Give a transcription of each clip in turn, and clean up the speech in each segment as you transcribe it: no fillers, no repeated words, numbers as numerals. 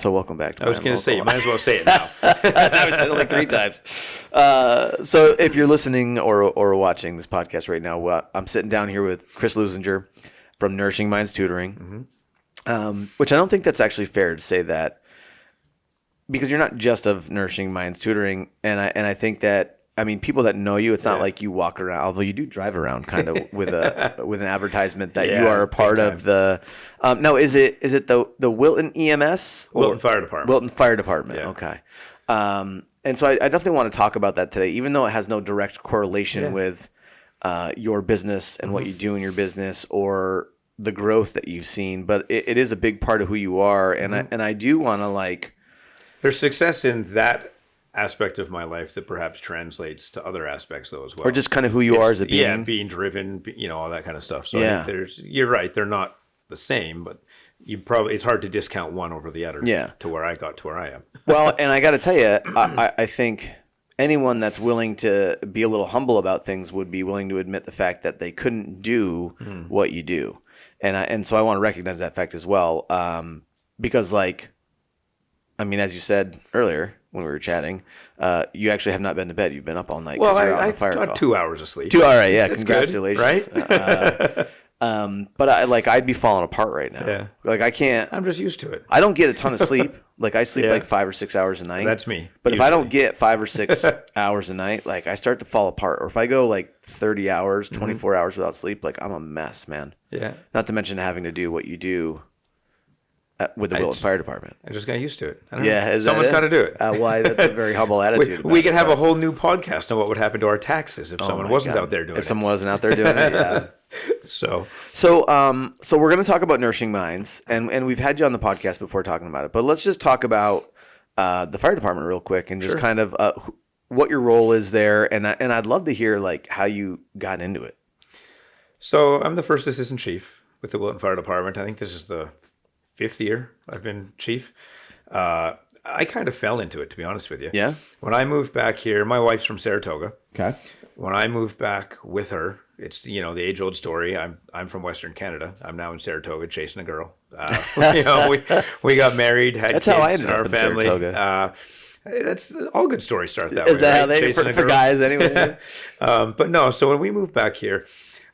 So welcome back to I was going to say, you might as well say it now. I said it like 3 times. So if you're listening or watching this podcast right now, I'm sitting down here with Chris Leuzinger from Nourishing Minds Tutoring, which I don't think that's actually fair to say that, because you're not just of Nourishing Minds Tutoring, and I think that, I mean, people that know you, it's not like you walk around, although you do drive around kind of with an advertisement that you are a part of the. No, is it the Wilton EMS? Wilton Fire Department. Wilton Fire Department. Yeah. Okay. And so I definitely want to talk about that today, even though it has no direct correlation with your business and what you do in your business or the growth that you've seen, but it is a big part of who you are, and I do want to There's success in that aspect of my life that perhaps translates to other aspects though as well, or just kind of who you are as a being. Yeah, being driven, all that kind of stuff. So I think you're right, they're not the same, but it's hard to discount one over the other. To where I got to where I am. Well, and I got to tell you, I think anyone that's willing to be a little humble about things would be willing to admit the fact that they couldn't do what you do, and so I want to recognize that fact as well, because as you said earlier when we were chatting, you actually have not been to bed. You've been up all night. Well, I got 2 hours of sleep. 2 hours, yeah. That's congratulations, good, right? But I'd be falling apart right now. Yeah. I can't. I'm just used to it. I don't get a ton of sleep. I sleep 5 or 6 hours a night. That's me. But if I don't get 5 or 6 hours a night, I start to fall apart. Or if I go 30 hours, 24 hours without sleep, I'm a mess, man. Yeah. Not to mention having to do what you do with the Wilton Fire Department. I just got used to it. Someone's got to do it. Why? That's a very humble attitude. We could have a whole new podcast on what would happen to our taxes if someone wasn't out there doing it. If someone wasn't out there doing it, yeah. So we're going to talk about Nourishing Minds, and we've had you on the podcast before talking about it, but let's just talk about the fire department real quick and just kind of what your role is there, and I'd love to hear how you got into it. So I'm the first assistant chief with the Wilton Fire Department. I think this is the 5th year I've been chief. I kind of fell into it, to be honest with you. Yeah. When I moved back here, my wife's from Saratoga. Okay. When I moved back with her, it's the age-old story. I'm from Western Canada. I'm now in Saratoga chasing a girl. We got married, had That's kids how I ended in our up in family. Saratoga. That's all good stories start that way. Is that how right? they for guys anyway? But no. So when we moved back here,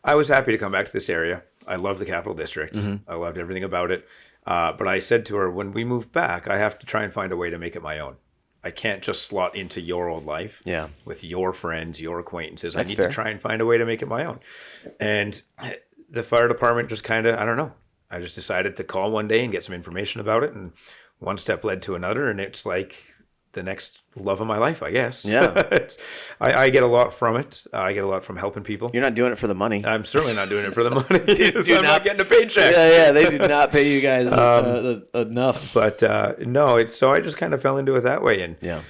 I was happy to come back to this area. I love the Capital District. I loved everything about it. But I said to her, when we move back, I have to try and find a way to make it my own. I can't just slot into your old life with your friends, your acquaintances. That's I need fair. to try and find a way to make it my own. And the fire department just kind of, I don't know. I just decided to call one day and get some information about it. And one step led to another. And it's like the next love of my life, I guess. Yeah. I get a lot from it. I get a lot from helping people. You're not doing it for the money. I'm certainly not doing it for the money. I'm not getting a paycheck. Yeah, they do not pay you guys enough. But no, so I just kind of fell into it that way. And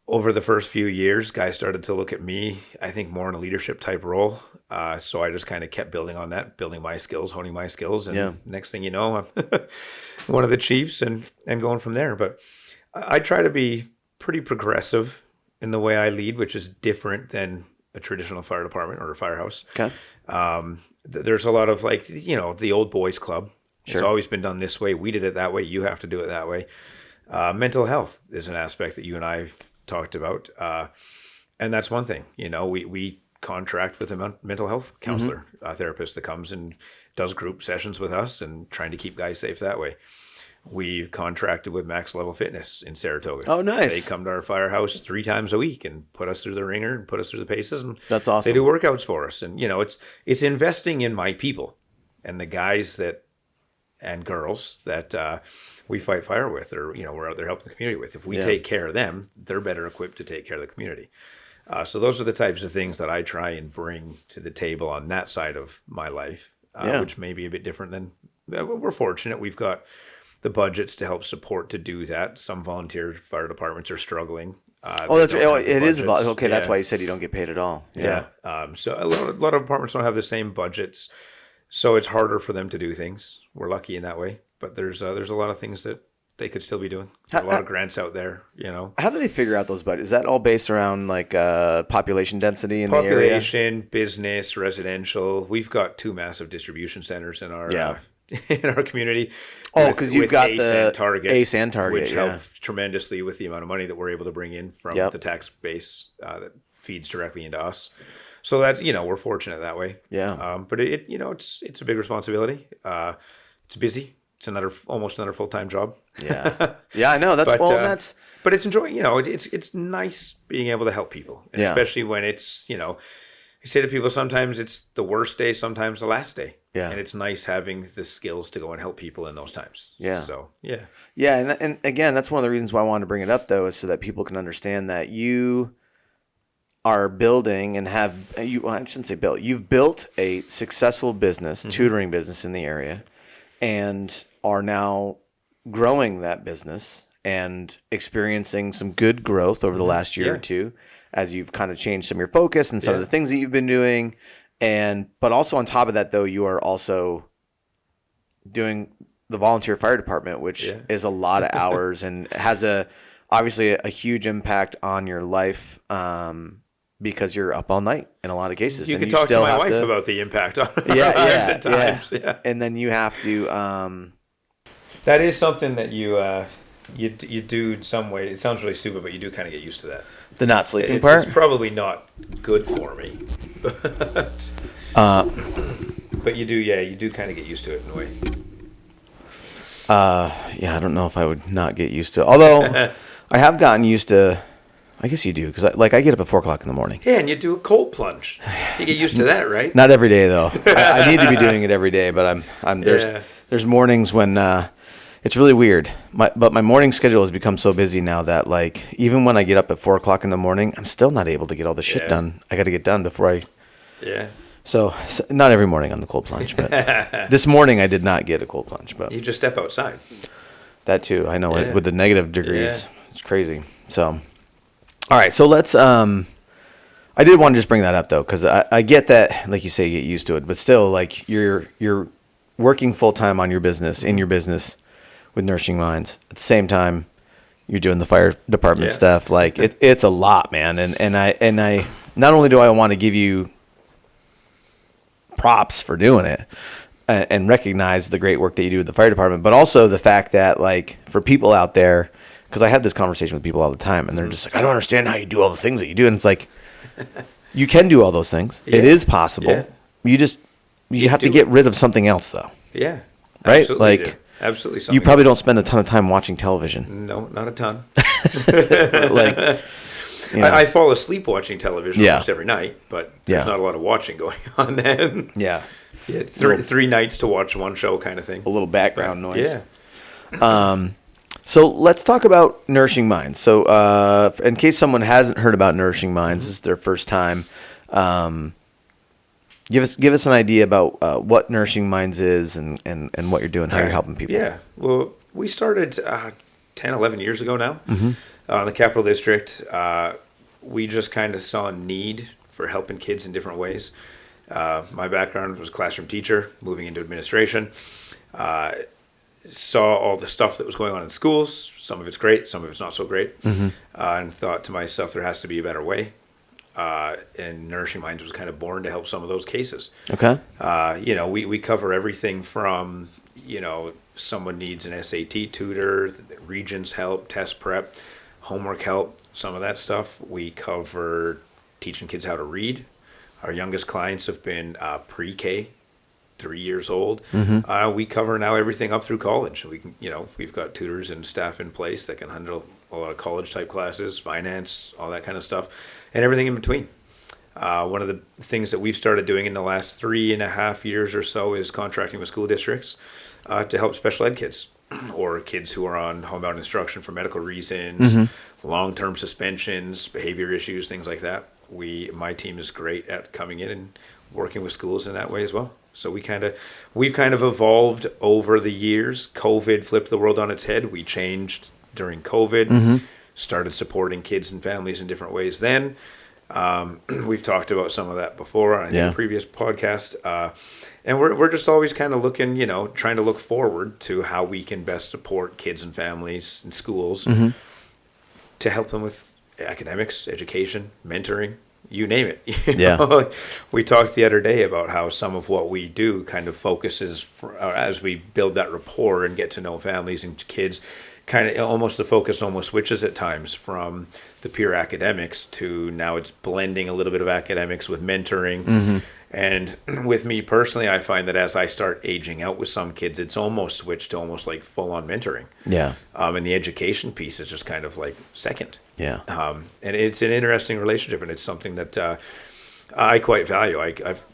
over the first few years, guys started to look at me, I think, more in a leadership type role. So I just kind of kept building on that, building my skills, honing my skills. And next thing you know, I'm one of the chiefs and going from there. But I try to be pretty progressive in the way I lead, which is different than a traditional fire department or a firehouse. Okay. There's a lot of the old boys club. Sure. It's always been done this way. We did it that way. You have to do it that way. Mental health is an aspect that you and I talked about. And that's one thing, we contract with a mental health counselor, a therapist that comes and does group sessions with us and trying to keep guys safe that way. We contracted with Max Level Fitness in Saratoga. Oh, nice. They come to our firehouse 3 times a week and put us through the ringer and put us through the paces. And that's awesome. They do workouts for us. And, it's investing in my people and the guys and girls that we fight fire with or, we're out there helping the community with. If we take care of them, they're better equipped to take care of the community. So those are the types of things that I try and bring to the table on that side of my life, which may be a bit different than we're fortunate. We've got the budgets to help support to do that. Some volunteer fire departments are struggling. It is okay. That's why you said you don't get paid at all. Yeah. So a lot of departments don't have the same budgets, so it's harder for them to do things. We're lucky in that way, but there's a lot of things that they could still be doing. There's a lot of grants out there. How do they figure out those budgets? Is that all based around population density in the area? Population, business, residential. We've got 2 massive distribution centers in our in our community. Oh, because you've got ACE the and Target, ACE and Target, which yeah. helps tremendously with the amount of money that we're able to bring in from Yep. the tax base that feeds directly into us. So that's, we're fortunate that way. Yeah. But it's a big responsibility. It's busy. It's almost another full-time job. Yeah. Yeah, I know. But it's enjoying, it's nice being able to help people. And especially when it's, I say to people, sometimes it's the worst day, sometimes the last day. Yeah. And it's nice having the skills to go and help people in those times. Yeah. So, yeah. Yeah. And again, that's one of the reasons why I wanted to bring it up, though, is so that people can understand that you are building and I shouldn't say built. You've built a successful business, tutoring business in the area, and are now growing that business and experiencing some good growth over the last year or two as you've kind of changed some of your focus and some of the things that you've been doing. But also on top of that, though, you are also doing the volunteer fire department, which is a lot of hours and has obviously a huge impact on your life. Because you're up all night in a lot of cases. You and can talk to my wife about the impact on our lives at times. Yeah. And then you have to... that is something that you do in some way. It sounds really stupid, but you do kind of get used to that. The not sleeping part? It's probably not good for me. But you do kind of get used to it in a way. I don't know if I would not get used to it. Although, I have gotten used to... I guess you do, because I get up at 4 o'clock in the morning. Yeah, and you do a cold plunge. You get used to that, right? Not every day, though. I need to be doing it every day, but there's mornings when it's really weird. But my morning schedule has become so busy now that even when I get up at 4 o'clock in the morning, I'm still not able to get all the shit done. I got to get done before I. Yeah. So not every morning on the cold plunge, but this morning I did not get a cold plunge. But you just step outside. That too, I know. With the negative degrees, it's crazy. So. All right, so let's. I did want to just bring that up though, because I get that, like you say, you get used to it, but still, you're working full time on your business, in your business, with Nourishing Minds. At the same time, you're doing the fire department stuff. It's a lot, man. And I not only do I want to give you props for doing it and recognize the great work that you do with the fire department, but also the fact that for people out there. Because I have this conversation with people all the time, and they're just like, I don't understand how you do all the things that you do. And it's like, you can do all those things. Yeah. It is possible. Yeah. You have to get rid of something else, though. Yeah. Right? Absolutely. Absolutely. You probably don't spend a ton of time watching television. No, not a ton. I fall asleep watching television almost every night, but there's not a lot of watching going on then. Yeah. Three nights to watch one show kind of thing. A little background noise. Yeah. So let's talk about Nourishing Minds. So in case someone hasn't heard about Nourishing Minds, this is their first time, give us an idea about what Nourishing Minds is and what you're doing, how you're helping people. Yeah. Well, we started 10, 11 years ago now in the Capital District. We just kind of saw a need for helping kids in different ways. My background was a classroom teacher, moving into administration. Saw all the stuff that was going on in schools. Some of it's great, some of it's not so great. And thought to myself, there has to be a better way. And Nourishing Minds was kind of born to help some of those cases. Okay. We cover everything from, someone needs an SAT tutor, Regents help, test prep, homework help, some of that stuff. We cover teaching kids how to read. Our youngest clients have been pre-K, 3 years old. We cover now everything up through college. We can, we've got tutors and staff in place that can handle a lot of college type classes, finance, all that kind of stuff, and everything in between. One of the things that we've started doing in the last 3.5 years or so is contracting with school districts to help special ed kids or kids who are on homebound instruction for medical reasons, long-term suspensions, behavior issues, things like that. My team is great at coming in and working with schools in that way as well. So we've kind of evolved over the years. COVID flipped the world on its head. We changed during COVID, started supporting kids and families in different ways then. We've talked about some of that before on a previous podcast. And we're just always kind of looking, trying to look forward to how we can best support kids and families and schools to help them with academics, education, mentoring, you name it. Yeah. We talked the other day about how some of what we do kind of focuses as we build that rapport and get to know families and kids. Kind of almost the focus almost switches at times from the pure academics to now it's blending a little bit of academics with mentoring. And with me personally, I find that as I start aging out with some kids, it's almost switched to almost like full-on mentoring. Yeah. And the education piece is just kind of like second. Yeah. And it's an interesting relationship, and it's something that I quite value. I've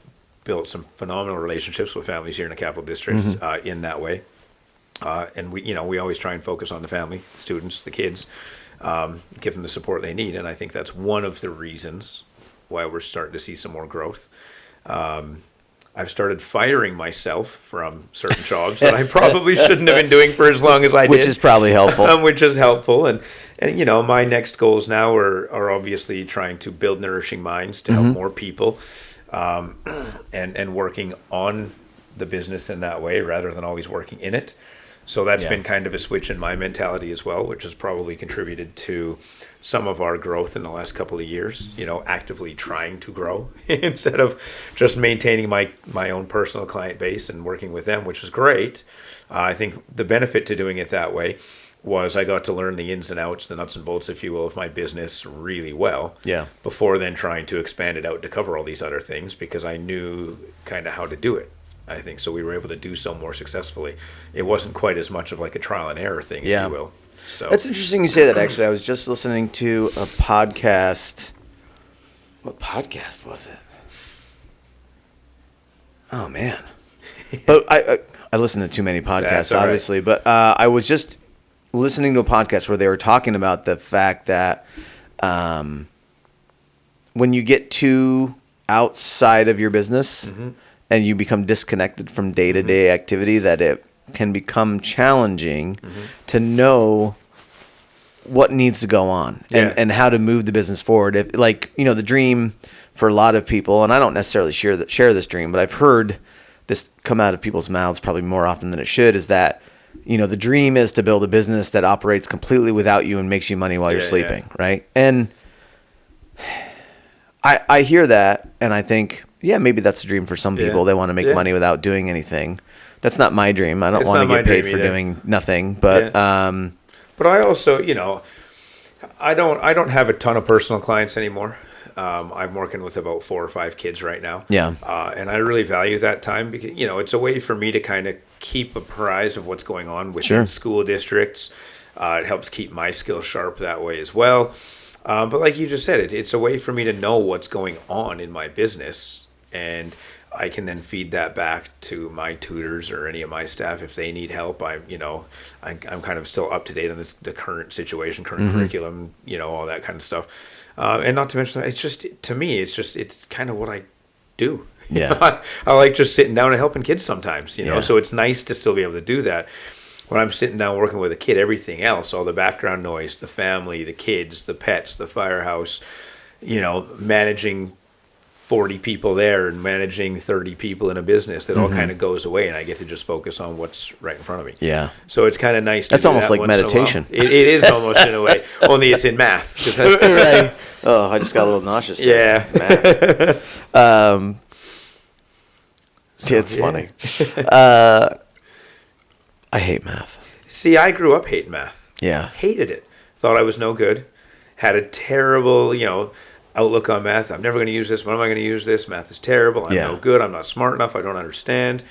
built some phenomenal relationships with families here in the Capital District in that way. And we always try and focus on the family, the students, the kids, give them the support they need. And I think that's one of the reasons why we're starting to see some more growth. I've started firing myself from certain jobs that I probably shouldn't have been doing for as long as I did. Which is probably helpful. Which is helpful. And my next goals now are obviously trying to build Nourishing Minds to help more people, and working on the business in that way rather than always working in it. So that's been kind of a switch in my mentality as well, which has probably contributed to some of our growth in the last couple of years, actively trying to grow instead of just maintaining my own personal client base and working with them, which is great. I think the benefit to doing it that way was I got to learn the ins and outs, the nuts and bolts, if you will, of my business really well. Yeah. Before then trying to expand it out to cover all these other things because I knew kind of how to do it. I think so. We were able to do so more successfully. It wasn't quite as much of like a trial and error thing, if you will. So that's interesting you say that. Actually, I was just listening to a podcast. What podcast was it? Oh man! But I listen to too many podcasts, obviously. Right. But I was just listening to a podcast where they were talking about the fact that when you get too outside of your business. And you become disconnected from day-to-day activity, that it can become challenging to know what needs to go on and how to move the business forward. If, the dream for a lot of people, and I don't necessarily share this dream, but I've heard this come out of people's mouths probably more often than it should, is that, the dream is to build a business that operates completely without you and makes you money while you're sleeping, right? And I hear that, and I think, yeah, maybe that's a dream for some people. They want to make money without doing anything. That's not my dream. I don't want to get paid for doing nothing. But but I also, I don't have a ton of personal clients anymore. I'm working with about 4 or 5 kids right now. Yeah. And I really value that time because, it's a way for me to kind of keep apprised of what's going on within school districts. It helps keep my skills sharp that way as well. But like you just said, it's a way for me to know what's going on in my business, and I can then feed that back to my tutors or any of my staff if they need help. I'm kind of still up to date on the current situation, current curriculum, all that kind of stuff. And not to mention, it's just, to me, it's kind of what I do. Yeah. I like just sitting down and helping kids sometimes, so it's nice to still be able to do that. When I'm sitting down working with a kid, everything else, all the background noise, the family, the kids, the pets, the firehouse, managing 40 people there and managing 30 people in a business, that all kind of goes away, and I get to just focus on what's right in front of me. Yeah. So it's kind of nice to That's do almost that like meditation. It is almost in a way, only it's in math. Right. Oh, I just got a little nauseous. Yeah. It's funny. I hate math. See, I grew up hating math. Yeah. Hated it. Thought I was no good. Had a terrible, outlook on math. I'm never going to use this. When am I going to use this? Math is terrible. I'm no good. I'm not smart enough. I don't understand.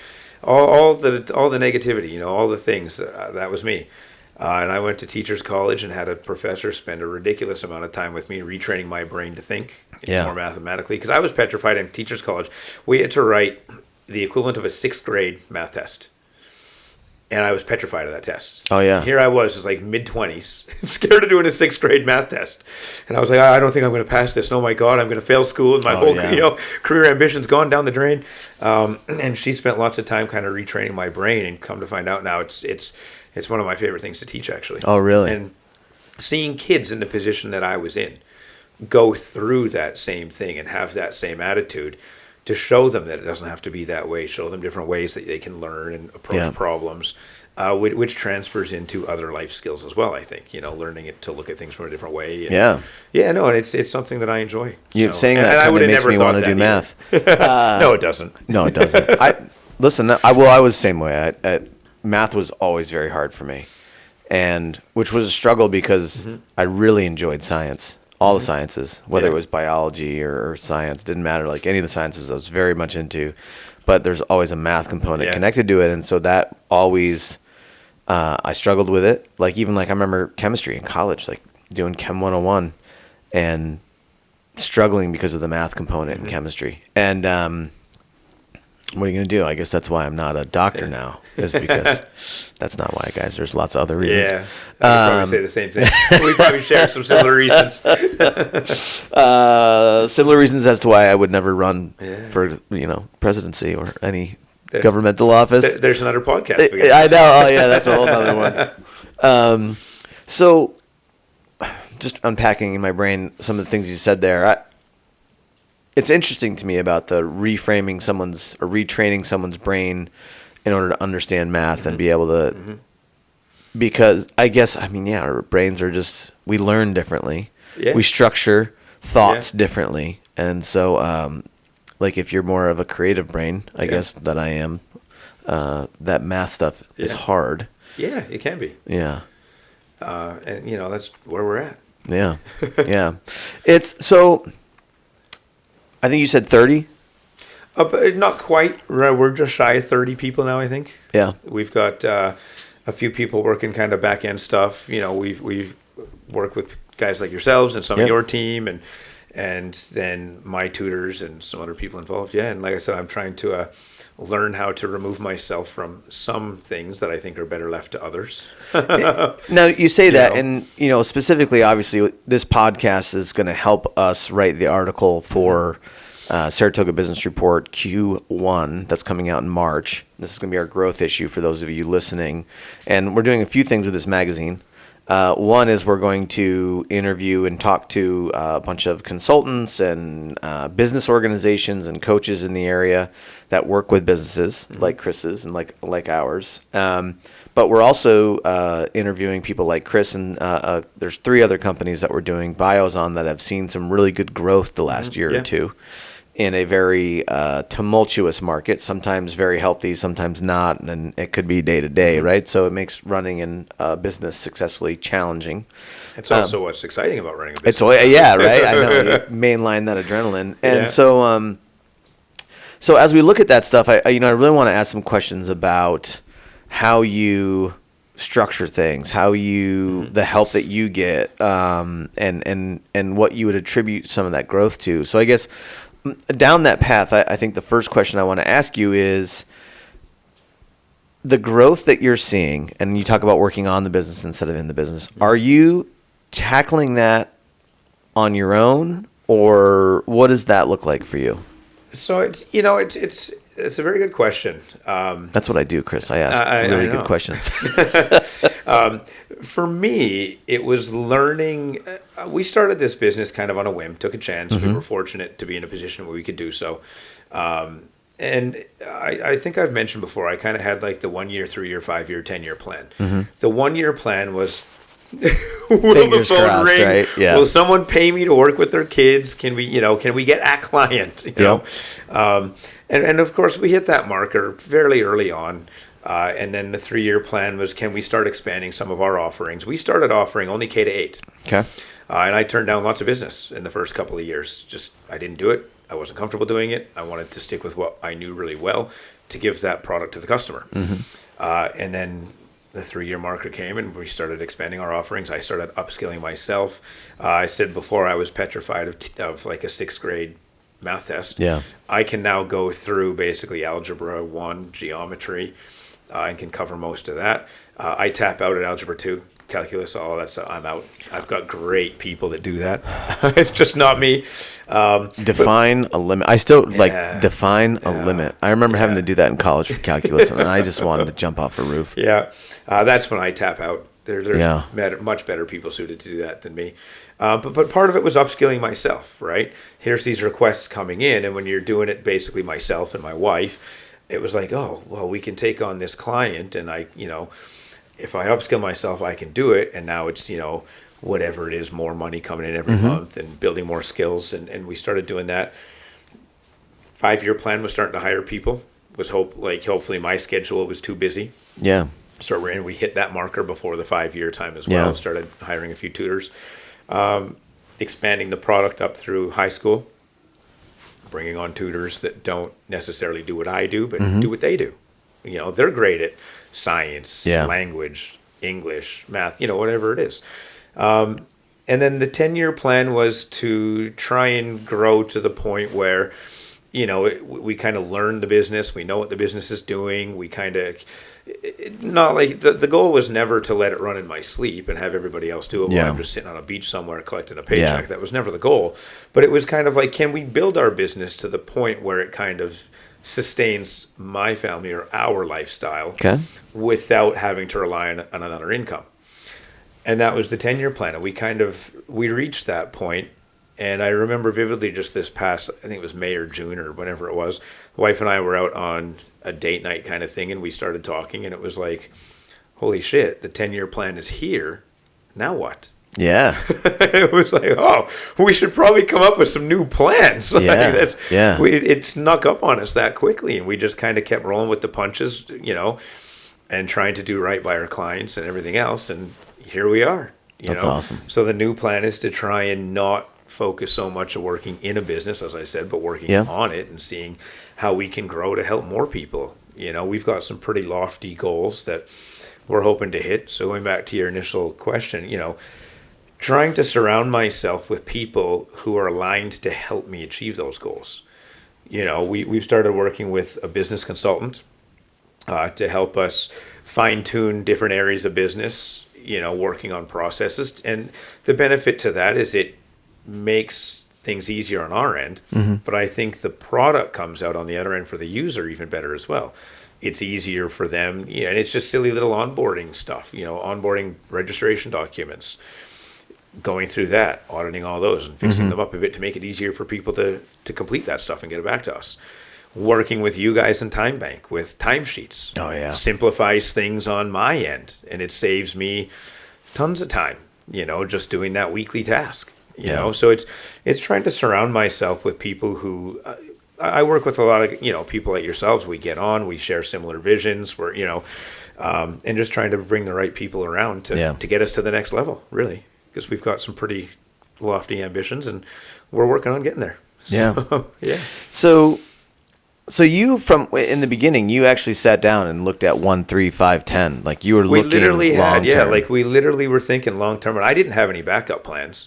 All the negativity, all the things. That was me. And I went to teachers college and had a professor spend a ridiculous amount of time with me retraining my brain to think more mathematically, because I was petrified in teachers college. We had to write the equivalent of a 6th grade math test. And I was petrified of that test. Oh, yeah. Here I was, just like mid-20s, scared of doing a 6th grade math test. And I was like, I don't think I'm going to pass this. Oh, my God, I'm going to fail school. And my whole career ambition's gone down the drain. And she spent lots of time kind of retraining my brain, and come to find out now it's one of my favorite things to teach, actually. Oh, really? And seeing kids in the position that I was in go through that same thing and have that same attitude, to show them that it doesn't have to be that way, show them different ways that they can learn and approach problems, which transfers into other life skills as well, I think, learning it to look at things from a different way. And, and it's something that I enjoy. You saying that kind of makes me want to do math. No, it doesn't. No, it doesn't. I was the same way. Math was always very hard for me, and which was a struggle because I really enjoyed science. All the sciences, whether it was biology or science, didn't matter. Like any of the sciences I was very much into, but there's always a math component connected to it. And so that always, I struggled with it. Like I remember chemistry in college, like doing Chem 101 and struggling because of the math component in chemistry. And what are you going to do? I guess that's why I'm not a doctor now, is because that's not why, guys. There's lots of other reasons. Yeah, I would probably say the same thing. We probably share some similar reasons. Similar reasons as to why I would never run for, presidency or any governmental office. There's another podcast. I know. Oh, yeah, that's a whole other one. So just unpacking in my brain some of the things you said there, it's interesting to me about the retraining someone's brain in order to understand math and be able to, because I guess, our brains are we learn differently. Yeah. We structure thoughts differently. And so, if you're more of a creative brain, I guess that I am, that math stuff is hard. Yeah, it can be. Yeah. And that's where we're at. Yeah. Yeah. It's so, I think you said 30? But not quite. We're just shy of 30 people now, I think. Yeah. We've got a few people working kind of back-end stuff. We work with guys like yourselves and some of your team and then my tutors and some other people involved. Yeah, and like I said, I'm trying to learn how to remove myself from some things that I think are better left to others. Now, you say that, and, specifically, obviously, this podcast is going to help us write the article for Saratoga Business Report Q1 that's coming out in March. This is going to be our growth issue for those of you listening. And we're doing a few things with this magazine. One is we're going to interview and talk to a bunch of consultants and business organizations and coaches in the area that work with businesses like Chris's and like ours. But we're also interviewing people like Chris, and there's 3 other companies that we're doing bios on that have seen some really good growth the last year or two in a very tumultuous market, sometimes very healthy, sometimes not, and it could be day to day, right? So it makes running a business successfully challenging. It's also what's exciting about running a business. Right? I know, you mainline that adrenaline. And so as we look at that stuff, I really want to ask some questions about how you structure things, how the help that you get, and what you would attribute some of that growth to. So I guess down that path, I think the first question I want to ask you is the growth that you're seeing, and you talk about working on the business instead of in the business. Are you tackling that on your own, or what does that look like for you? So it's a very good question. That's what I do, Chris. I ask really good questions. For me, it was learning. We started this business kind of on a whim, took a chance. We were fortunate to be in a position where we could do so. And I think I've mentioned before, I kind of had like the 1 year, 3 year, 5 year, 10 year plan. The 1 year plan was, will the phone ring? Right? Yeah. Will someone pay me to work with their kids? Can we get a client? And of course, we hit that marker fairly early on. And then the 3 year plan was, can we start expanding some of our offerings? We started offering only K to 8. Okay. And I turned down lots of business in the first couple of years. I didn't do it. I wasn't comfortable doing it. I wanted to stick with what I knew really well to give that product to the customer. And then the 3 year marker came and we started expanding our offerings. I started upskilling myself. I said before I was petrified of like a 6th grade math test. Yeah. I can now go through basically Algebra 1, geometry, and can cover most of that. I tap out at Algebra 2, calculus, all that stuff. I'm out. I've got great people that do that. It's just not me. Define a limit. I still define a limit. I remember having to do that in college for calculus, and I just wanted to jump off a roof. Yeah. That's when I tap out. There's much better people suited to do that than me. But part of it was upskilling myself, right? Here's these requests coming in, and when you're doing it basically myself and my wife, it was like, oh, well, we can take on this client, and if I upskill myself, I can do it. And now it's, whatever it is, more money coming in every month and building more skills. And we started doing that. 5-year plan was starting to hire people. Hopefully my schedule was too busy. Yeah. So we hit that marker before the 5-year time as well. Yeah. Started hiring a few tutors, expanding the product up through high school, bringing on tutors that don't necessarily do what I do, but do what they do. They're great at science, language, English, math, whatever it is. And then the 10-year plan was to try and grow to the point where, we kind of learn the business. We know what the business is doing. We kind of, not like, the goal was never to let it run in my sleep and have everybody else do it while I'm just sitting on a beach somewhere collecting a paycheck. That was never the goal. But it was kind of like, can we build our business to the point where it kind of sustains my family or our lifestyle without having to rely on another income? And that was the 10-year plan. And we reached that point. And I remember vividly just this past, I think it was May or June or whenever it was, the wife and I were out on a date night kind of thing, and we started talking, and it was like, holy shit, the 10-year plan is here. Now what? Yeah. It was like, oh, we should probably come up with some new plans. It snuck up on us that quickly, and we just kind of kept rolling with the punches, and trying to do right by our clients and everything else, and here we are. That's awesome. So the new plan is to try and not focus so much on working in a business, as I said, but working on it and seeing how we can grow to help more people. We've got some pretty lofty goals that we're hoping to hit. So going back to your initial question, trying to surround myself with people who are aligned to help me achieve those goals. We've started working with a business consultant to help us fine-tune different areas of business, working on processes. And the benefit to that is it makes things easier on our end, but I think the product comes out on the other end for the user even better as well. It's easier for them, and it's just silly little onboarding stuff, onboarding registration documents, going through that, auditing all those and fixing them up a bit to make it easier for people to complete that stuff and get it back to us. Working with you guys in Time Bank with timesheets. Oh, yeah. Simplifies things on my end, and it saves me tons of time, just doing that weekly task. So it's trying to surround myself with people who I work with a lot of people like yourselves. We get on, we share similar visions. We're and just trying to bring the right people around to get us to the next level, really, because we've got some pretty lofty ambitions and we're working on getting there. So you in the beginning, you actually sat down and looked at 1, 3, 5, 10. Like you were looking long term. Like we literally were thinking long term, and I didn't have any backup plans.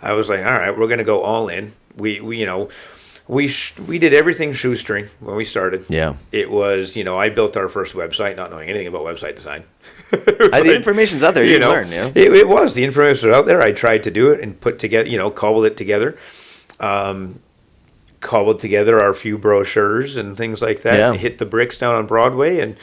I was like, all right, we're going to go all in. We did everything shoestring when we started. Yeah. It was, I built our first website not knowing anything about website design. The information's out there. You can learn, It was. The information was out there. I tried to do it and put together, cobbled it together. Cobbled together our few brochures and things like that. Yeah. Hit the bricks down on Broadway and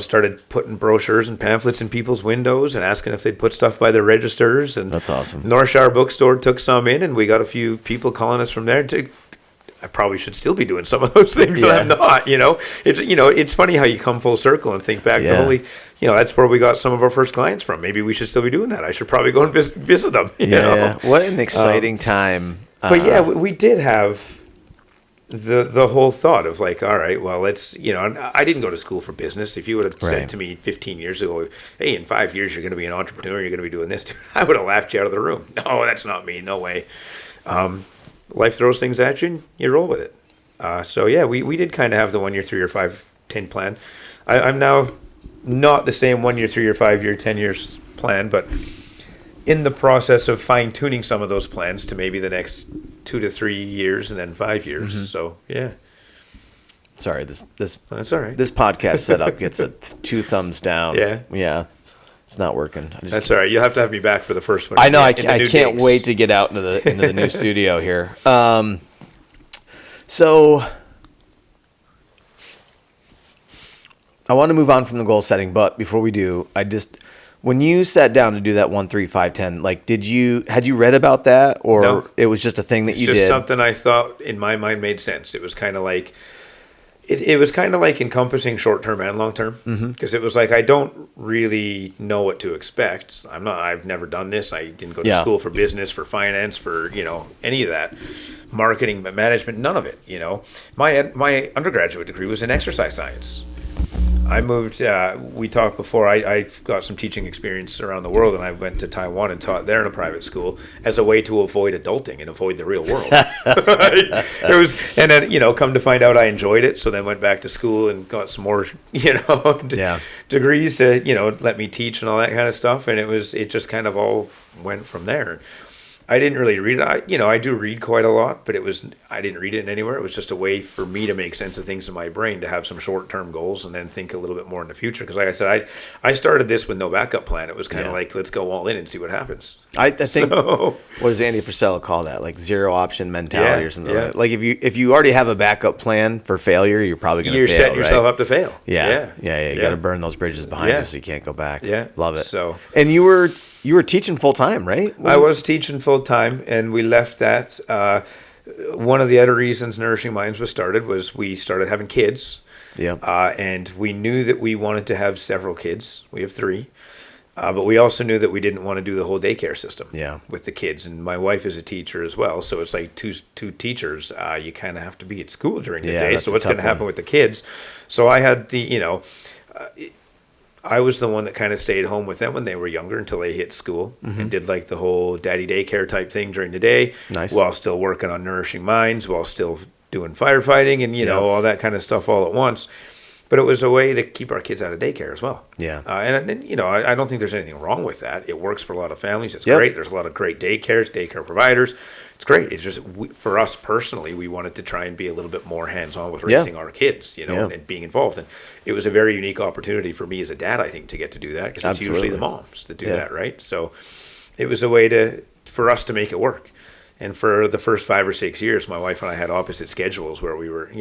started putting brochures and pamphlets in people's windows and asking if they'd put stuff by their registers. And that's awesome. Northshire Bookstore took some in, and we got a few people calling us from there. I probably should still be doing some of those things, and I'm not. It's funny how you come full circle and think back. Holy, that's where we got some of our first clients from. Maybe we should still be doing that. I should probably go and visit them. Yeah. What an exciting time. But we did have the whole thought of like, all right, well, let's, I didn't go to school for business. If you would have said to me 15 years ago, hey, in 5 years, you're going to be an entrepreneur, you're going to be doing this, I would have laughed you out of the room. No, that's not me. No way. Life throws things at you and you roll with it. We did kind of have the 1 year, 3 year, 5, 10 plan. I'm now not the same 1 year, 3 year, 5 year, 10 years plan, but in the process of fine tuning some of those plans to maybe the next 2 to 3 years and then 5 years. So Sorry, this that's all right. This podcast setup gets a 2 thumbs down. Yeah. It's not working. That's all right. You'll have to have me back for the first one. I know. I can't wait to get out into the new studio here. So I want to move on from the goal setting, but before we do, When you sat down to do that 1, 3, 5, 10, like, had you read about that, or No. it was just a thing that It's you just did? something I thought in my mind made sense. It was kind of like it was kind of like encompassing short term and long term, because it was like I don't really know what to expect. I've never done this. I didn't go to school for business, for finance, for any of that, marketing, management, none of it. My undergraduate degree was in exercise science. I moved, we talked before, I got some teaching experience around the world, and I went to Taiwan and taught there in a private school as a way to avoid adulting and avoid the real world. And then, come to find out I enjoyed it, so then went back to school and got some more, degrees to, let me teach and all that kind of stuff, and it just kind of all went from there. I didn't really read it. I do read quite a lot, but I didn't read it anywhere. It was just a way for me to make sense of things in my brain, to have some short-term goals and then think a little bit more in the future. Because like I said, I started this with no backup plan. It was kind of like, let's go all in and see what happens. I think, what does Andy Frisella call that? Like zero option mentality or something like that. Like if you already have a backup plan for failure, you're probably going to fail, setting yourself up to fail. Yeah. You got to burn those bridges behind you so you can't go back. Yeah. Love it. So, and you were teaching full time, right? I was teaching full time, and we left that. One of the other reasons Nourishing Minds was started was we started having kids. Yeah. And we knew that we wanted to have several kids. We have 3. But we also knew that we didn't want to do the whole daycare system with the kids. And my wife is a teacher as well. So it's like two teachers. You kind of have to be at school during the day. So what's going to happen with the kids? So I had I was the one that kind of stayed home with them when they were younger until they hit school, and did like the whole daddy daycare type thing during the day, while still working on Nourishing Minds, while still doing firefighting and, all that kind of stuff all at once. But it was a way to keep our kids out of daycare as well. Yeah. And then, I don't think there's anything wrong with that. It works for a lot of families. It's great. There's a lot of great daycare providers. It's great. It's just, for us personally, we wanted to try and be a little bit more hands-on with raising our kids, and being involved. And it was a very unique opportunity for me as a dad, I think, to get to do that, because it's usually the moms that do that, right? So it was a way for us to make it work. And for the first 5 or 6 years, my wife and I had opposite schedules where we were,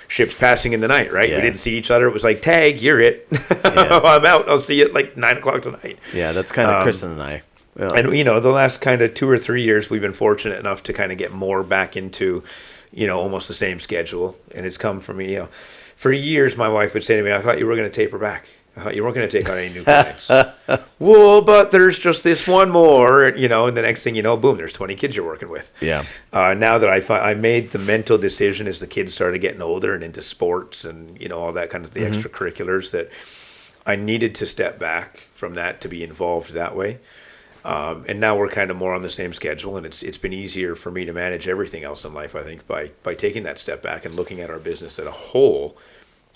ships passing in the night, right? We didn't see each other. It was like, tag, you're it. I'm out. I'll see you at like 9 o'clock tonight. Yeah, that's kind of Kristen and I. Yeah. And, the last kind of 2 or 3 years, we've been fortunate enough to kind of get more back into, almost the same schedule. And it's come from me, for years, my wife would say to me, I thought you were going to taper back. I thought you weren't going to take on any new clients. Well, but there's just this one more, and the next thing you know, boom, there's 20 kids you're working with. Yeah. Now that I made the mental decision as the kids started getting older and into sports and, all that kind of the extracurriculars, that I needed to step back from that to be involved that way. And now we're kind of more on the same schedule, and it's been easier for me to manage everything else in life, I think, by taking that step back and looking at our business as a whole,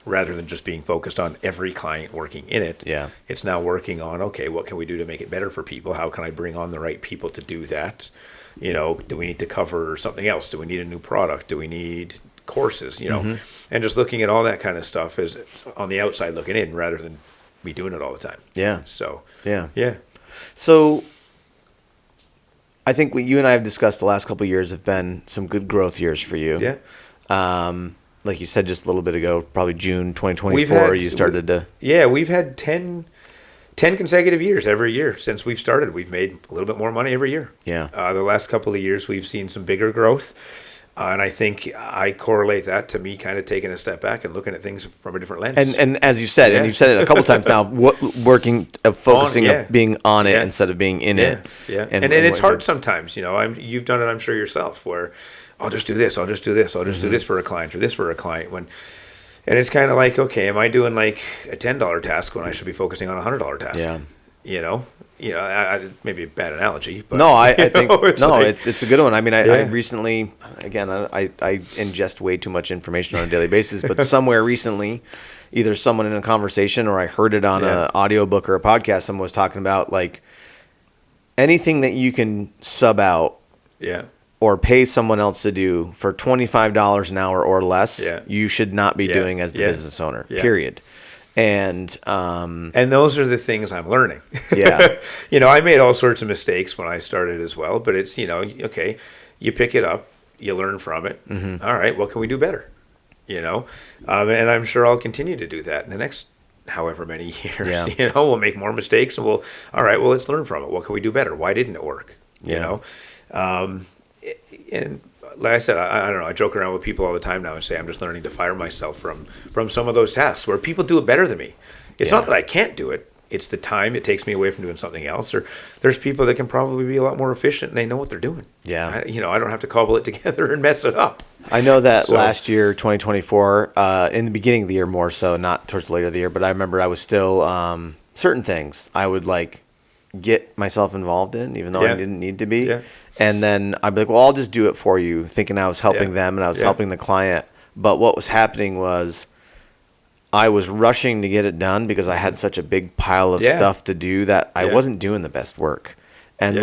rather than just being focused on every client working in it. Yeah. It's now working on, okay, what can we do to make it better for people? How can I bring on the right people to do that? Do we need to cover something else? Do we need a new product? Do we need courses? And just looking at all that kind of stuff is on the outside looking in, rather than me doing it all the time. Yeah. So, yeah. So I think what you and I have discussed the last couple of years have been some good growth years for you. Yeah. Like you said just a little bit ago, probably June 2024, you started to... Yeah, we've had 10 consecutive years every year since we've started. We've made a little bit more money every year. Yeah. The last couple of years, we've seen some bigger growth. And I think I correlate that to me kind of taking a step back and looking at things from a different lens. And as you said, and you've said it a couple times now, focusing on being on it instead of being in it. Yeah. And it's hard sometimes, you've done it, I'm sure, yourself, where I'll just do this, I'll just do this for a client, or this for a client. And it's kind of like, okay, am I doing like a $10 task when I should be focusing on a $100 task? Yeah. Maybe a bad analogy, but no, I think it's it's a good one. I mean, I recently, again, I ingest way too much information on a daily basis, but somewhere recently, either someone in a conversation or I heard it on an audiobook or a podcast, someone was talking about like anything that you can sub out. Yeah. Or pay someone else to do for $25 an hour or less, you should not be doing as the business owner, period. And those are the things I'm learning. Yeah. I made all sorts of mistakes when I started as well, but it's, okay, you pick it up, you learn from it. All right, what can we do better? And I'm sure I'll continue to do that in the next however many years. Yeah. We'll make more mistakes, and all right, well, let's learn from it. What can we do better? Why didn't it work? And like I said, I don't know. I joke around with people all the time now and say I'm just learning to fire myself from some of those tasks where people do it better than me. It's not that I can't do it. It's the time it takes me away from doing something else. Or there's people that can probably be a lot more efficient and they know what they're doing. Yeah. I don't have to cobble it together and mess it up. I know that last year, 2024, in the beginning of the year more so, not towards the later of the year, but I remember I was still, certain things I would like get myself involved in, even though I didn't need to be. Yeah. And then I'd be like, well, I'll just do it for you, thinking I was helping them and I was helping the client. But what was happening was I was rushing to get it done because I had such a big pile of stuff to do that I wasn't doing the best work. And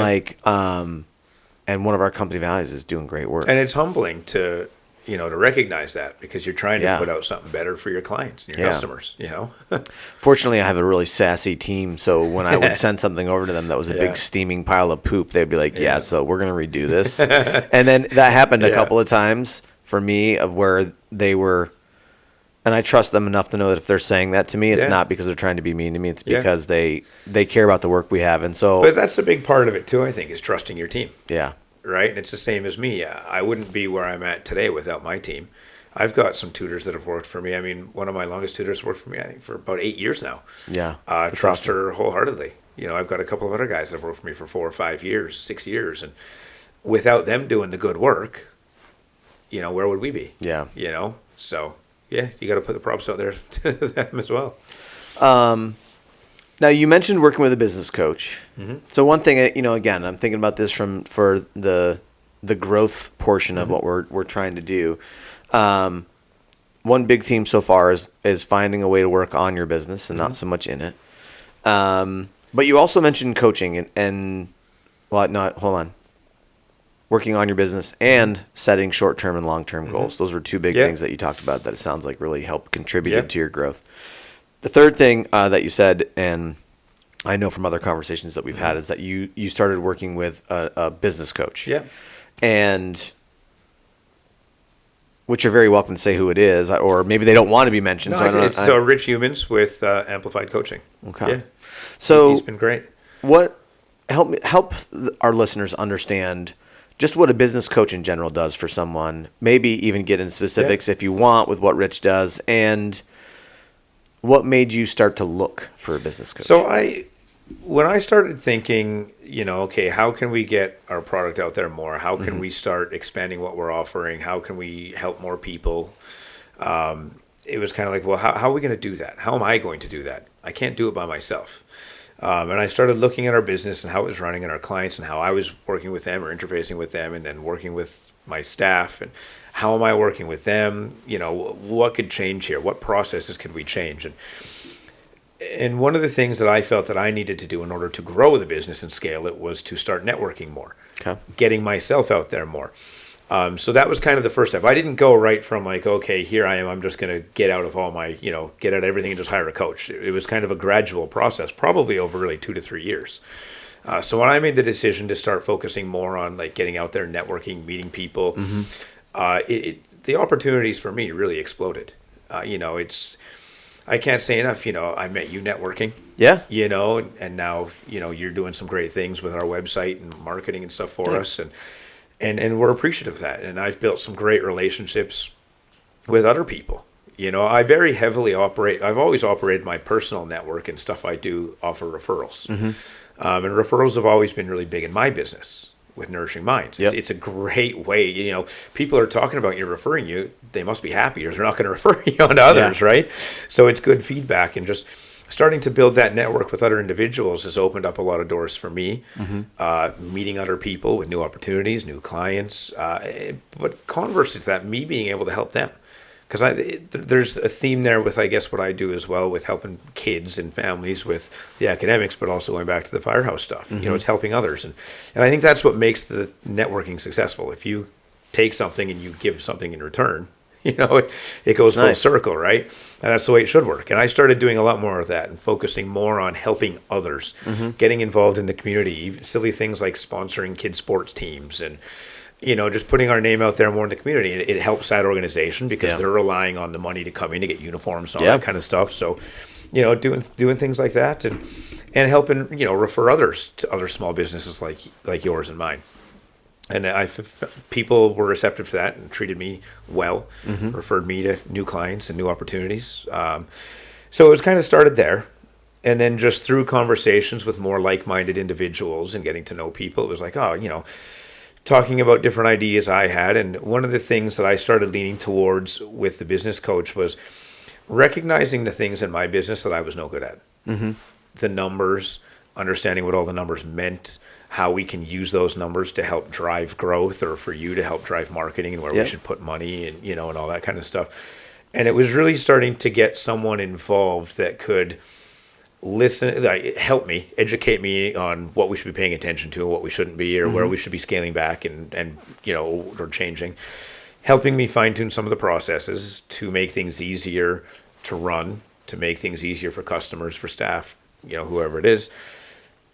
and one of our company values is doing great work. And it's humbling to recognize that, because you're trying to put out something better for your clients and your customers, Fortunately, I have a really sassy team, so when I would send something over to them that was a big steaming pile of poop, they'd be like, so we're going to redo this. And then that happened a couple of times for me, of where they were, and I trust them enough to know that if they're saying that to me, it's not because they're trying to be mean to me, it's because they care about the work we have. And so, but that's a big part of it too, I think, is trusting your team. Yeah. Right? And it's the same as me. I wouldn't be where I'm at today without my team. I've got some tutors that have worked for me. I mean, one of my longest tutors worked for me, I think, for about 8 years now. Yeah. Trust her wholeheartedly. I've got a couple of other guys that have worked for me for 4 or 5 years, 6 years. And without them doing the good work, where would we be? Yeah. So, you got to put the props out there to them as well. Now, you mentioned working with a business coach. Mm-hmm. So one thing, again, I'm thinking about this for the growth portion of what we're trying to do. One big theme so far is finding a way to work on your business and not so much in it. But you also mentioned coaching working on your business and setting short-term and long-term goals. Those were two big things that you talked about that it sounds like really helped contributed to your growth. The third thing that you said, and I know from other conversations that we've had, is that you started working with a business coach. Yeah. And which you're very welcome to say who it is, or maybe they don't want to be mentioned. No, it's Rich Humans with Amplified Coaching. Okay. Yeah. So he's been great. Help our listeners understand just what a business coach in general does for someone. Maybe even get in specifics if you want with what Rich does, and what made you start to look for a business coach? So when I started thinking, okay, how can we get our product out there more? How can we start expanding what we're offering? How can we help more people? It was kind of like, well, how are we going to do that? How am I going to do that? I can't do it by myself. And I started looking at our business and how it was running and our clients and how I was working with them or interfacing with them, and then working with my staff, and how am I working with them? What could change here? What processes could we change? And one of the things that I felt that I needed to do in order to grow the business and scale it was to start networking more, getting myself out there more. So that was kind of the first step. I didn't go right from like, okay, here I am, I'm just going to get out of all my, get out of everything and just hire a coach. It was kind of a gradual process, probably over really 2 to 3 years. So when I made the decision to start focusing more on like getting out there, networking, meeting people, the opportunities for me really exploded. I can't say enough, I met you networking. Yeah. And now, you're doing some great things with our website and marketing and stuff for us. And we're appreciative of that. And I've built some great relationships with other people. I very heavily I've always operated my personal network and stuff I do offer referrals. And referrals have always been really big in my business with Nourishing Minds. It's a great way. People are talking about you, referring you. They must be happy, or they're not going to refer you on to others, right? So it's good feedback, and just starting to build that network with other individuals has opened up a lot of doors for me. Meeting other people with new opportunities, new clients. But conversely to that, me being able to help them. Because there's a theme there with, I guess, what I do as well with helping kids and families with the academics, but also going back to the firehouse stuff. It's helping others. And I think that's what makes the networking successful. If you take something and you give something in return, it goes full circle, right? And that's the way it should work. And I started doing a lot more of that and focusing more on helping others, getting involved in the community, even silly things like sponsoring kids' sports teams and just putting our name out there more in the community. It helps that organization because they're relying on the money to come in to get uniforms and all that kind of stuff. So, doing things like that, and helping, refer others to other small businesses like yours and mine. And people were receptive to that and treated me well, referred me to new clients and new opportunities. So it was kind of started there. And then just through conversations with more like-minded individuals and getting to know people, it was like, talking about different ideas I had. And one of the things that I started leaning towards with the business coach was recognizing the things in my business that I was no good at. The numbers, understanding what all the numbers meant, how we can use those numbers to help drive growth, or for you to help drive marketing, and where we should put money and, and all that kind of stuff. And it was really starting to get someone involved that could listen, help me, educate me on what we should be paying attention to and what we shouldn't be, or where we should be scaling back and or changing, helping me fine tune some of the processes to make things easier to run, to make things easier for customers, for staff, whoever it is.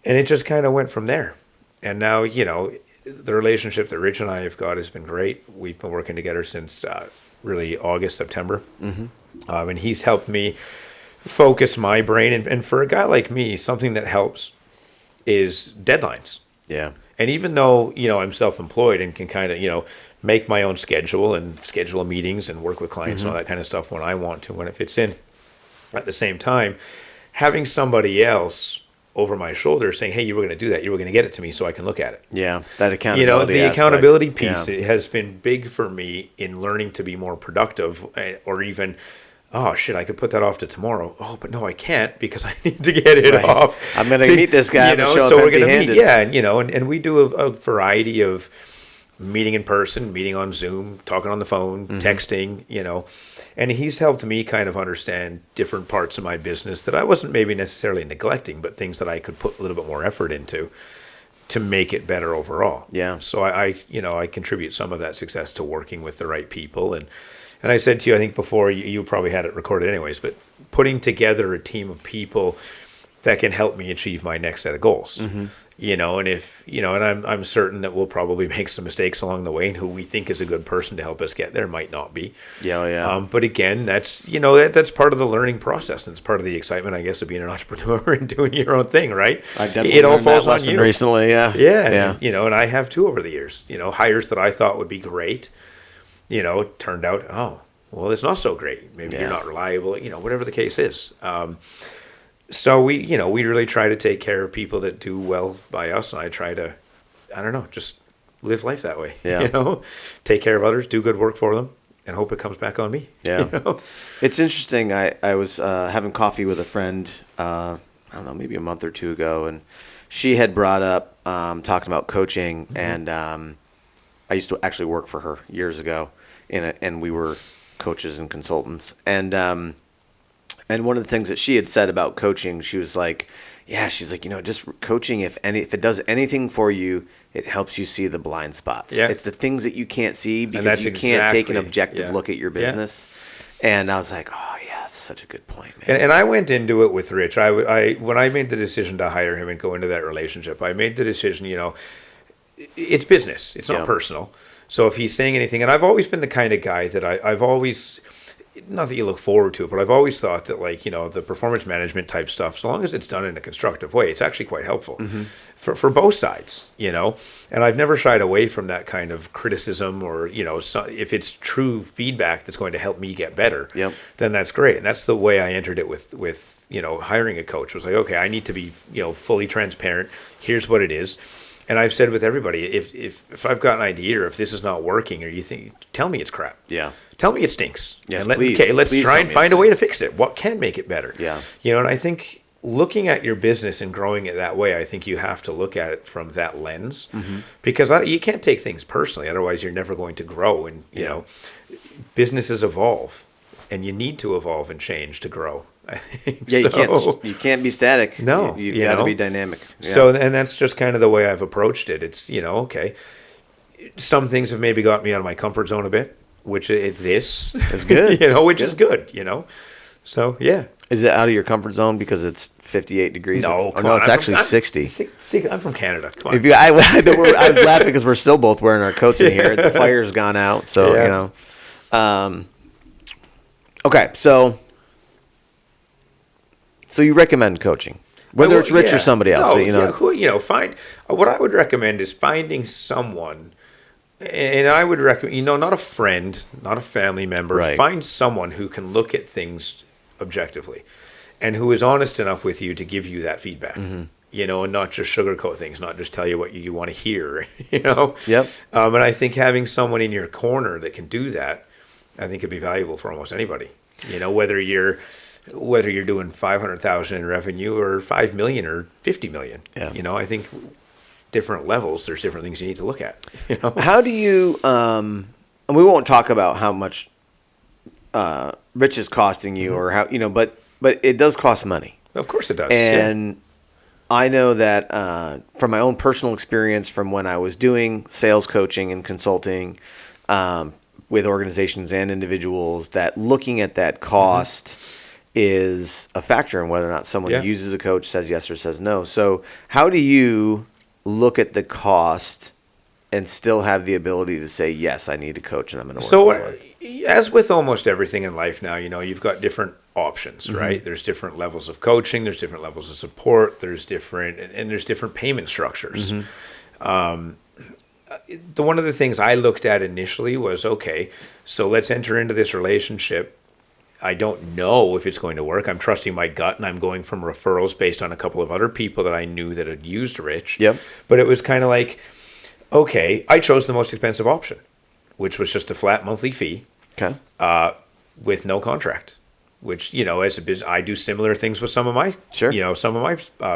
And it just kind of went from there. And now, the relationship that Rich and I have got has been great. We've been working together since really August, September. And he's helped me focus my brain. And for a guy like me, something that helps is deadlines. Yeah. And even though, I'm self-employed and can kind of, make my own schedule and schedule meetings and work with clients and all that kind of stuff when I want to, when it fits in, at the same time, having somebody else over my shoulder saying, hey, you were going to do that. You were going to get it to me so I can look at it. Yeah, that accountability the aspect. accountability piece has been big for me in learning to be more productive, or even, oh, shit, I could put that off to tomorrow. Oh, but no, I can't because I need to get it off. I'm going to meet this guy. So we're going to meet. Yeah, and we do a variety of meeting in person, meeting on Zoom, talking on the phone, texting, and he's helped me kind of understand different parts of my business that I wasn't maybe necessarily neglecting, but things that I could put a little bit more effort into to make it better overall. Yeah. So I contribute some of that success to working with the right people. And I said to you, I think before, you probably had it recorded anyways, but putting together a team of people that can help me achieve my next set of goals. And if, and I'm certain that we'll probably make some mistakes along the way, and who we think is a good person to help us get there might not be. But again, that's, that's part of the learning process. And it's part of the excitement, I guess, of being an entrepreneur and doing your own thing, right? I've definitely it all falls on you recently. Yeah. And I have too over the years, hires that I thought would be great, turned out, oh, well, it's not so great. Maybe you're not reliable, whatever the case is. So we really try to take care of people that do well by us, and I try to, just live life that way. Take care of others, do good work for them, and hope it comes back on me. It's interesting. I was having coffee with a friend, maybe a month or two ago, and she had brought up talking about coaching, and I used to actually work for her years ago, and we were coaches and consultants, and one of the things that she had said about coaching, she was like, just coaching, if it does anything for you, it helps you see the blind spots. It's the things that you can't see because you can't take an objective look at your business. And I was like, oh, yeah, that's such a good point, man. And I went into it with Rich. I when I made the decision to hire him and go into that relationship, I made the decision, it's business. It's not personal. So if he's saying anything, and I've always been the kind of guy that I've always... not that you look forward to it, but I've always thought that, the performance management type stuff, so long as it's done in a constructive way, it's actually quite helpful for both sides, And I've never shied away from that kind of criticism, or, if it's true feedback that's going to help me get better, then that's great. And that's the way I entered it with hiring a coach. It was like, okay, I need to be, fully transparent. Here's what it is. And I've said with everybody, if I've got an idea, or if this is not working, or you think, tell me it's crap. Tell me it stinks. Yes, and please. Let's try and find a way to fix it. What can make it better? And I think looking at your business and growing it that way, I think you have to look at it from that lens, because you can't take things personally. Otherwise, you're never going to grow. And, businesses evolve, and you need to evolve and change to grow. I think. You can't be static. No, you got to be dynamic. So, and that's just kind of the way I've approached it. It's okay. Some things have maybe got me out of my comfort zone a bit, which is good. Which is good. So yeah. Is it out of your comfort zone because it's 58 degrees? No, it's actually 60. I'm from Canada. Come on. I was laughing because we're still both wearing our coats in here. The fire's gone out, so Okay, so So you recommend coaching, whether it's Rich or somebody else. Find what I would recommend is finding someone, and I would recommend, not a friend, not a family member. Right. Find someone who can look at things objectively, and who is honest enough with you to give you that feedback. And not just sugarcoat things, not just tell you what you want to hear. Yep. And I think having someone in your corner that can do that, I think, could be valuable for almost anybody. Whether you're doing 500,000 in revenue or 5 million or 50 million. Yeah. I think different levels, there's different things you need to look at. How do you? And we won't talk about how much Rich is costing you, or how but it does cost money. Of course it does. And I know that from my own personal experience, from when I was doing sales coaching and consulting with organizations and individuals, that looking at that cost is a factor in whether or not someone uses a coach, says yes or says no. So how do you look at the cost and still have the ability to say, yes, I need a coach and I'm going to work with it? As with almost everything in life now, you've got different options, right? There's different levels of coaching, there's different levels of support, there's different payment structures. One of the things I looked at initially was, okay, so let's enter into this relationship. I don't know if it's going to work. I'm trusting my gut, and I'm going from referrals based on a couple of other people that I knew that had used Rich. Yep. But it was kind of like, okay, I chose the most expensive option, which was just a flat monthly fee. Okay. With no contract, which, as a business, I do similar things with some of my,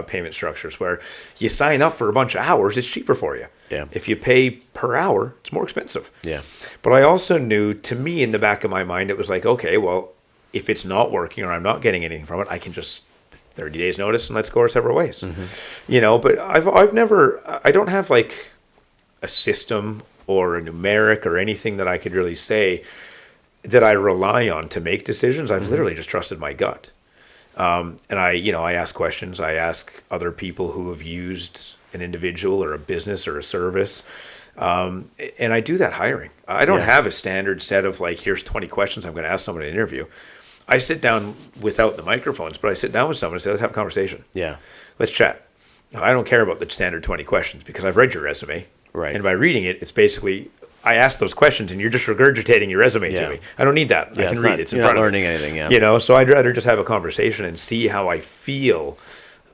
payment structures where you sign up for a bunch of hours, it's cheaper for you. Yeah. If you pay per hour, it's more expensive. Yeah. But I also knew, to me, in the back of my mind, it was like, okay, well, if it's not working or I'm not getting anything from it, I can just 30 days notice and let's go our separate ways. But I don't have like a system or a numeric or anything that I could really say that I rely on to make decisions. I've literally just trusted my gut. And I ask questions. I ask other people who have used an individual or a business or a service. And I do that hiring. I don't have a standard set of like, here's 20 questions I'm going to ask someone in an interview. I sit down without the microphones, but I sit down with someone and say, let's have a conversation. Yeah. Let's chat. I don't care about the standard 20 questions because I've read your resume. Right. And by reading it, it's basically, I ask those questions and you're just regurgitating your resume to me. I don't need that. I can read it. It's in front of me. You're not learning anything, So I'd rather just have a conversation and see how I feel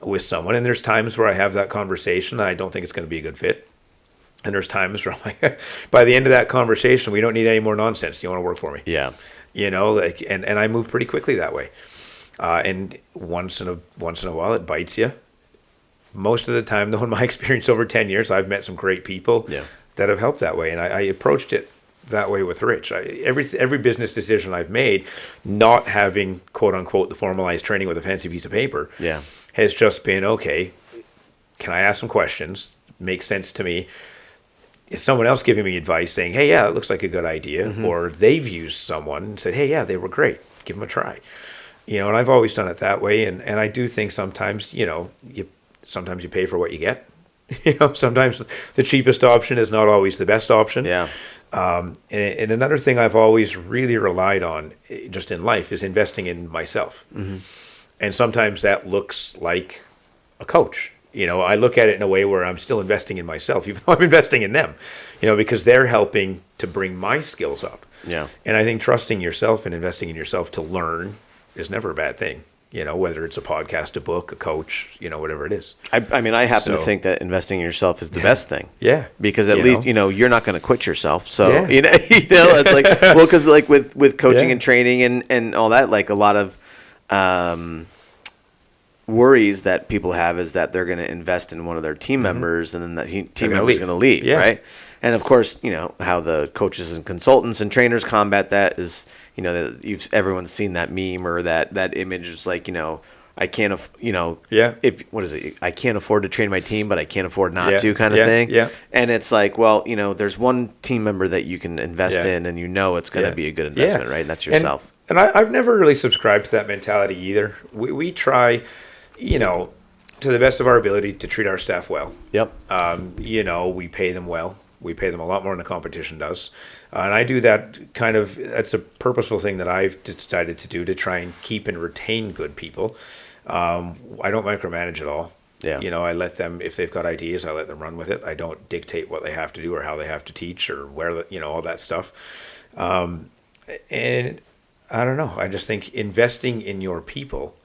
with someone. And there's times where I have that conversation and I don't think it's going to be a good fit. And there's times where I'm like, by the end of that conversation, we don't need any more nonsense. Do you want to work for me? Yeah. And I move pretty quickly that way. And once in a while, it bites you. Most of the time, though, in my experience over 10 years, I've met some great people that have helped that way. And I approached it that way with Rich. Every business decision I've made, not having, quote unquote, the formalized training with a fancy piece of paper, has just been, okay, can I ask some questions? Makes sense to me. Is someone else giving me advice saying, hey, yeah, it looks like a good idea, or they've used someone and said, hey, yeah, they were great, give them a try. And I've always done it that way. And I do think sometimes, sometimes you pay for what you get. Sometimes the cheapest option is not always the best option. Yeah. And another thing I've always really relied on just in life is investing in myself. And sometimes that looks like a coach. I look at it in a way where I'm still investing in myself, even though I'm investing in them, because they're helping to bring my skills up. Yeah. And I think trusting yourself and investing in yourself to learn is never a bad thing, whether it's a podcast, a book, a coach, whatever it is. I happen to think that investing in yourself is the best thing. Yeah. Because at least, you're not going to quit yourself. So, it's like, well, because like with coaching and training and all that, like a lot of worries that people have is that they're going to invest in one of their team members and then that team member is going to leave, right? And of course, how the coaches and consultants and trainers combat that is, everyone's seen that meme or that image. It's like, I can't, I can't afford to train my team, but I can't afford not to kind of thing. Yeah. And it's like, well, there's one team member that you can invest in and it's going to be a good investment, right? And that's yourself. And I've never really subscribed to that mentality either. We try, to the best of our ability to treat our staff well. Yep. We pay them well. We pay them a lot more than the competition does. And I do that that's a purposeful thing that I've decided to do to try and keep and retain good people. I don't micromanage at all. Yeah. You know, I let them, if they've got ideas, I let them run with it. I don't dictate what they have to do or how they have to teach or where, all that stuff. And I don't know. I just think investing in your people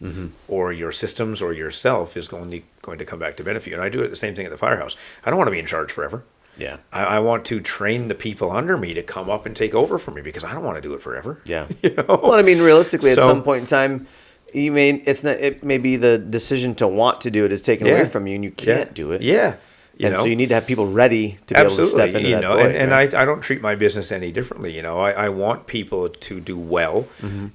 or your systems or yourself is going to come back to benefit you. And I do it the same thing at the firehouse. I don't want to be in charge forever. Yeah. I want to train the people under me to come up and take over for me because I don't want to do it forever. Yeah. Well, I mean, realistically, at some point in time, it may be the decision to want to do it is taken away from you, and you can't do it. Yeah. So you need to have people ready to be able to step into that void. And I don't treat my business any differently. I want people to do well.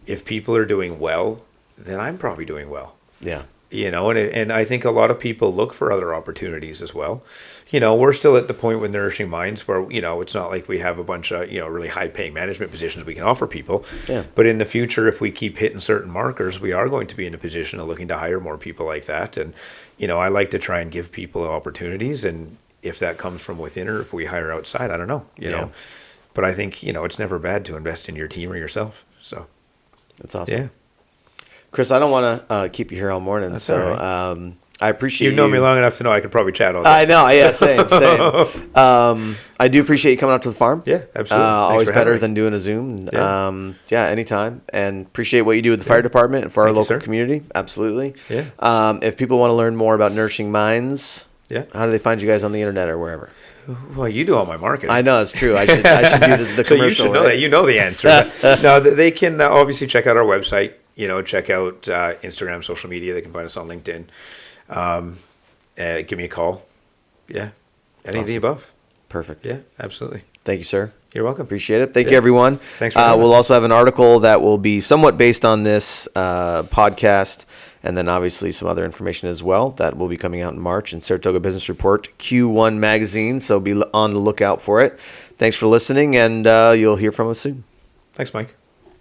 If people are doing well, then I'm probably doing well. Yeah. And I think a lot of people look for other opportunities as well. We're still at the point with Nourishing Minds where, it's not like we have a bunch of, really high-paying management positions we can offer people. Yeah. But in the future, if we keep hitting certain markers, we are going to be in a position of looking to hire more people like that. And, I like to try and give people opportunities. And if that comes from within or if we hire outside, I don't know, know. But I think, it's never bad to invest in your team or yourself. So that's awesome. Yeah. Chris, I don't want to keep you here all morning. That's so all right. I appreciate You've known me long enough to know I could probably chat all day. I know. Yeah, same. I do appreciate you coming out to the farm. Yeah, absolutely. Always better than doing a Zoom. Yeah. Anytime. And appreciate what you do with the fire department and for our local community. Absolutely. Yeah. If people want to learn more about Nourishing Minds, how do they find you guys on the internet or wherever? Well, you do all my marketing. I know, it's true. I should do the commercial. So you should know that. You know the answer. No, they can obviously check out our website. Check out Instagram, social media. They can find us on LinkedIn. Give me a call. Yeah. Any of the above. Perfect. Yeah, absolutely. Thank you, sir. You're welcome. Appreciate it. Thank you, everyone. Thanks for having We'll us. also have an article that will be somewhat based on this podcast, and then obviously some other information as well that will be coming out in March in Saratoga Business Report Q1 magazine. So be on the lookout for it. Thanks for listening, and you'll hear from us soon. Thanks, Mike.